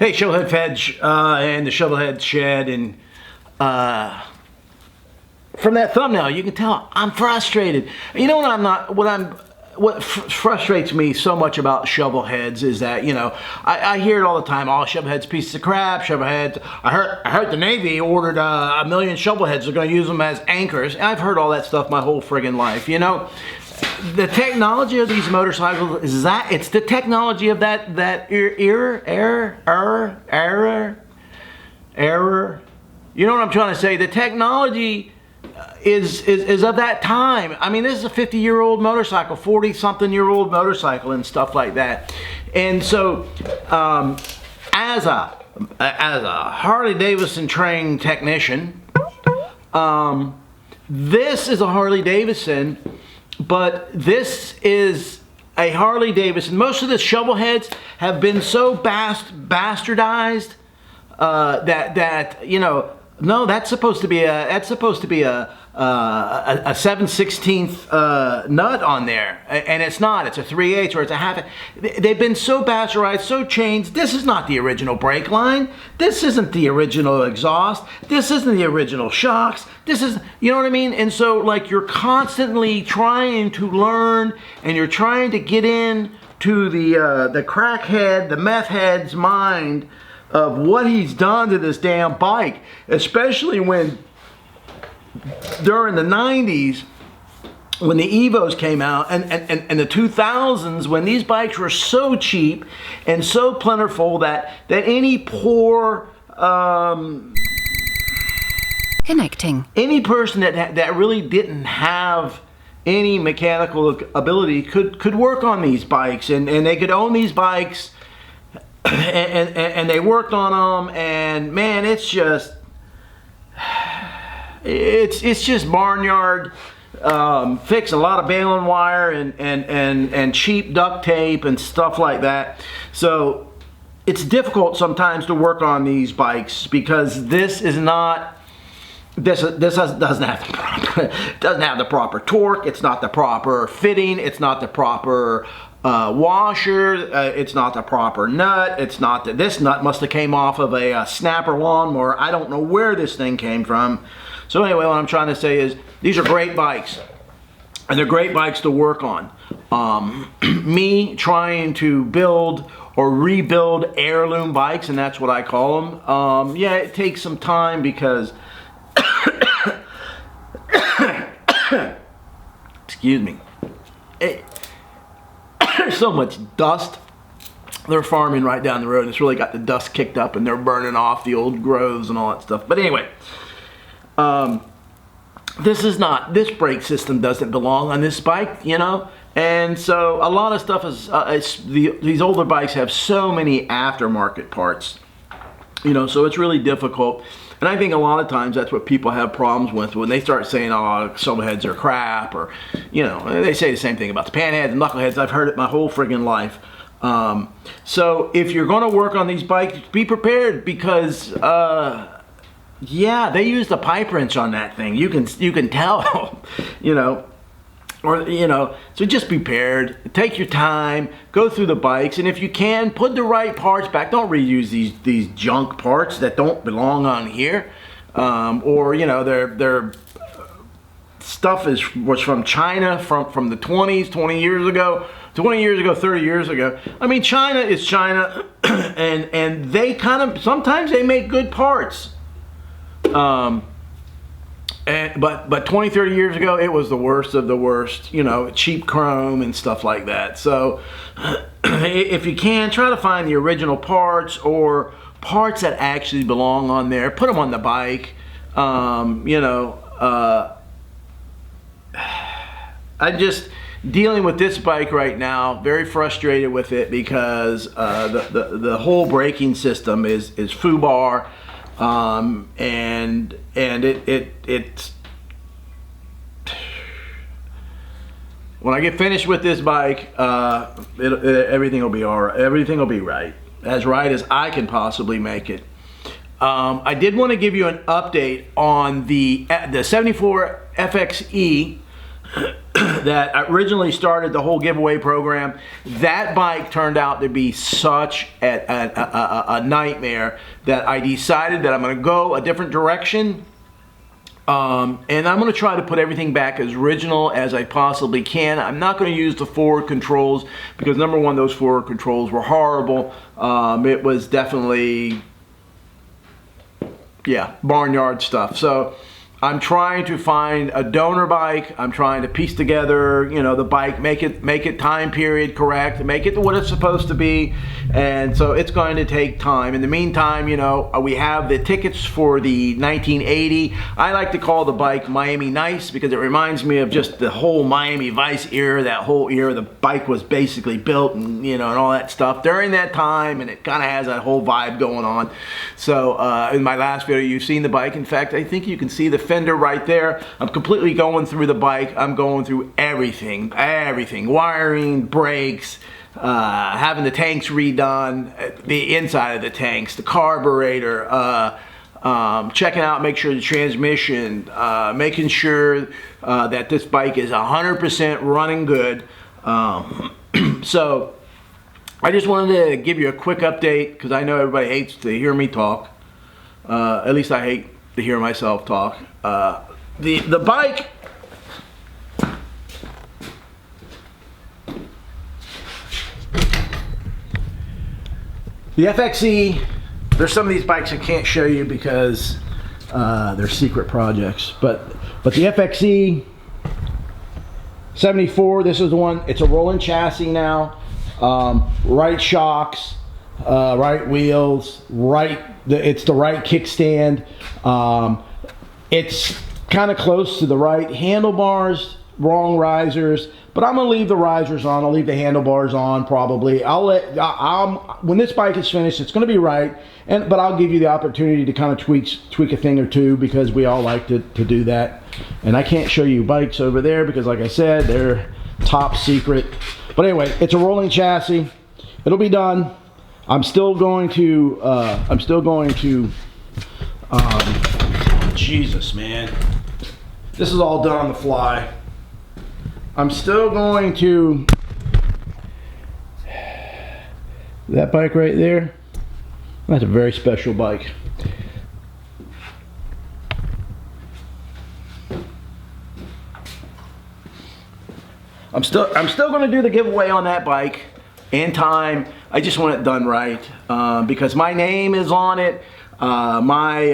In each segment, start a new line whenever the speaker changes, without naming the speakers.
Hey, Shovelheads and the Shovelheads shed, and from that thumbnail, you can tell I'm frustrated. You know what frustrates me so much about Shovelheads is that, you know, I hear it all the time. Oh, Shovelheads pieces of crap. Shovelheads. I heard the Navy ordered a million Shovelheads. They're going to use them as anchors. And I've heard all that stuff my whole friggin' life. You know, the technology of these motorcycles is that it's the technology of that error. You know what I'm trying to say? The technology is of that time. I mean, this is a 50-year-old motorcycle, 40-something-year-old motorcycle, and stuff like that. And so, as a Harley-Davidson trained technician, this is a Harley-Davidson, but this is a Harley-Davidson. Most of the Shovelheads have been so bastardized that you know. No, that's supposed to be a 7/16 nut on there, and it's not. It's a 3/8 or it's a half. They've been so bastardized, so changed. This is not the original brake line. This isn't the original exhaust. This isn't the original shocks. This is, you know what I mean? And so, like, you're constantly trying to learn, and you're trying to get in to the crackhead, the meth head's mind of what he's done to this damn bike, especially when during the 90s when the Evos came out and the 2000s when these bikes were so cheap and so plentiful that any poor any person that really didn't have any mechanical ability could work on these bikes, and they could own these bikes. And they worked on them, and man, it's just barnyard fix, a lot of baling wire and cheap duct tape and stuff like that. So it's difficult sometimes to work on these bikes because this is not. Doesn't have the proper torque. It's not the proper fitting. It's not the proper washer. It's not the proper nut. It's not that this nut must have came off of a snapper lawnmower. I don't know where this thing came from. So anyway, what I'm trying to say is these are great bikes, and they're great bikes to work on. Me trying to build or rebuild heirloom bikes, and that's what I call them. Yeah, it takes some time because excuse me. There's so much dust. They're farming right down the road, and it's really got the dust kicked up, and they're burning off the old groves and all that stuff. But anyway, this brake system doesn't belong on this bike, you know. And so a lot of stuff is these older bikes have so many aftermarket parts, you know. So it's really difficult. And I think a lot of times that's what people have problems with when they start saying, oh, Shovelheads are crap, or, you know, they say the same thing about the panheads and knuckleheads. I've heard it my whole friggin' life. So if you're going to work on these bikes, be prepared because, yeah, they used a pipe wrench on that thing. You can tell, you know. Or, you know, so just be prepared. Take your time. Go through the bikes. And if you can, put the right parts back. Don't reuse these junk parts that don't belong on here. Or, you know, their stuff was from China from the 20s, 20 years ago, 20 years ago, 30 years ago. I mean, China is China. and they kind of, sometimes they make good parts. But 20, 30 years ago, it was the worst of the worst, you know, cheap chrome and stuff like that. So if you can, try to find the original parts or parts that actually belong on there. Put them on the bike. You know, I'm just dealing with this bike right now, very frustrated with it because the whole braking system is foobar. And it's when I get finished with this bike, everything will be all right. Everything will be right as I can possibly make it. I did want to give you an update on the 74 FXE that originally started the whole giveaway program. That bike turned out to be such a nightmare that I decided that I'm going to go a different direction. And I'm going to try to put everything back as original as I possibly can. I'm not going to use the forward controls because, number one, those forward controls were horrible. It was definitely, yeah, barnyard stuff. So I'm trying to find a donor bike. I'm trying to piece together, you know, the bike, make it time period correct, make it what it's supposed to be. And so it's going to take time. In the meantime, you know, we have the tickets for the 1980. I like to call the bike Miami Nice because it reminds me of just the whole Miami Vice era, that whole era the bike was basically built, and, you know, and all that stuff during that time, and it kind of has that whole vibe going on. So in my last video, you've seen the bike. In fact, I think you can see the fender right there. I'm completely going through the bike. I'm going through everything, wiring, brakes, having the tanks redone, the inside of the tanks, the carburetor, checking out, make sure the transmission, making sure that this bike is 100% running good. So I just wanted to give you a quick update because I know everybody hates to hear me talk. At least I hate to hear myself talk. The bike, the FXE, there's some of these bikes I can't show you because they're secret projects, but the FXE 74, this is the one. It's a rolling chassis now, right shocks, right wheels, it's the right kickstand. It's kind of close to the right handlebars, wrong risers, but I'm gonna leave the risers on. I'll leave the handlebars on probably. When this bike is finished, it's gonna be right, but I'll give you the opportunity to kind of tweak a thing or two because we all like to do that. And I can't show you bikes over there because, like I said, they're top secret. But anyway, it's a rolling chassis. It'll be done. I'm still going to Jesus, man. This is all done on the fly. I'm still going to, that bike right there, that's a very special bike. I'm still going to do the giveaway on that bike in time. I just want it done right because my name is on it. My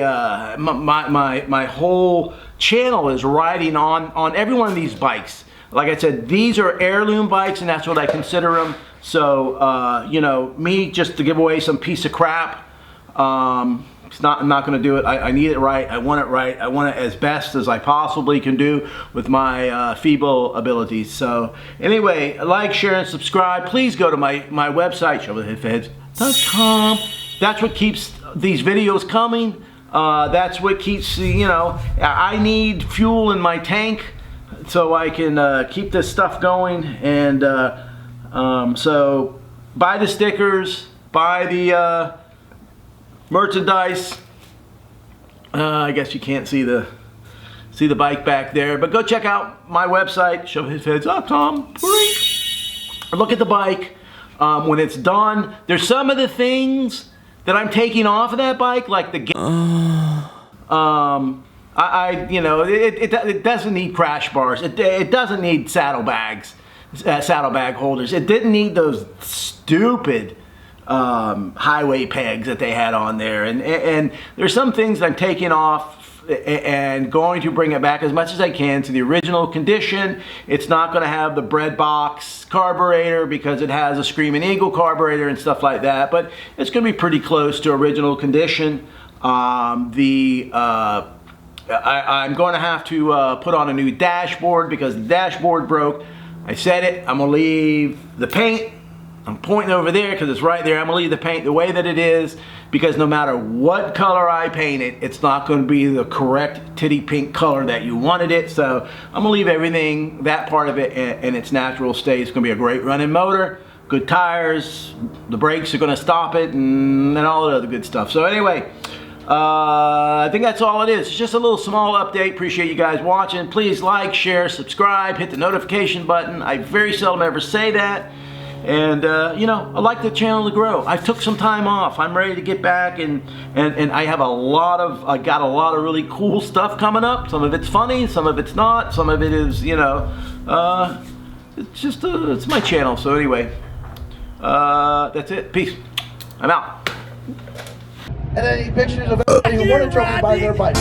whole channel is riding on every one of these bikes. Like I said, these are heirloom bikes, and that's what I consider them. So, you know, me just to give away some piece of crap, I'm not going to do it. I need it right. I want it right. I want it as best as I possibly can do with my feeble abilities. So, anyway, like, share, and subscribe. Please go to my website, Shovelheads.com. That's what keeps these videos coming. That's what keeps, you know, I need fuel in my tank so I can keep this stuff going. And so buy the stickers, buy the merchandise. I guess you can't see the bike back there, but go check out my website, Shovelheads.com. Look at the bike when it's done. There's some of the things that I'm taking off of that bike, like the you know, it doesn't need crash bars. It doesn't need saddlebag holders. It didn't need those stupid highway pegs that they had on there. And there's some things that I'm taking off and going to bring it back as much as I can to the original condition. It's not going to have the bread box carburetor because it has a Screaming Eagle carburetor and stuff like that, but it's going to be pretty close to original condition. I'm going to have to put on a new dashboard because the dashboard broke. I said it. I'm going to leave the paint. I'm pointing over there because it's right there. I'm going to leave the paint the way that it is because no matter what color I paint it, it's not going to be the correct titty pink color that you wanted it. So I'm going to leave everything, that part of it, in its natural state. It's going to be a great running motor, good tires, the brakes are going to stop it, and all the other good stuff. So anyway, I think that's all it is. It's just a little small update. Appreciate you guys watching. Please like, share, subscribe, hit the notification button. I very seldom ever say that. And, you know, I'd like the channel to grow. I took some time off. I'm ready to get back, and I have I got a lot of really cool stuff coming up. Some of it's funny, some of it's not, some of it is, you know, it's just, it's my channel. So anyway, that's it. Peace. I'm out.
And any pictures of anybody who wanted to trophy by their bike.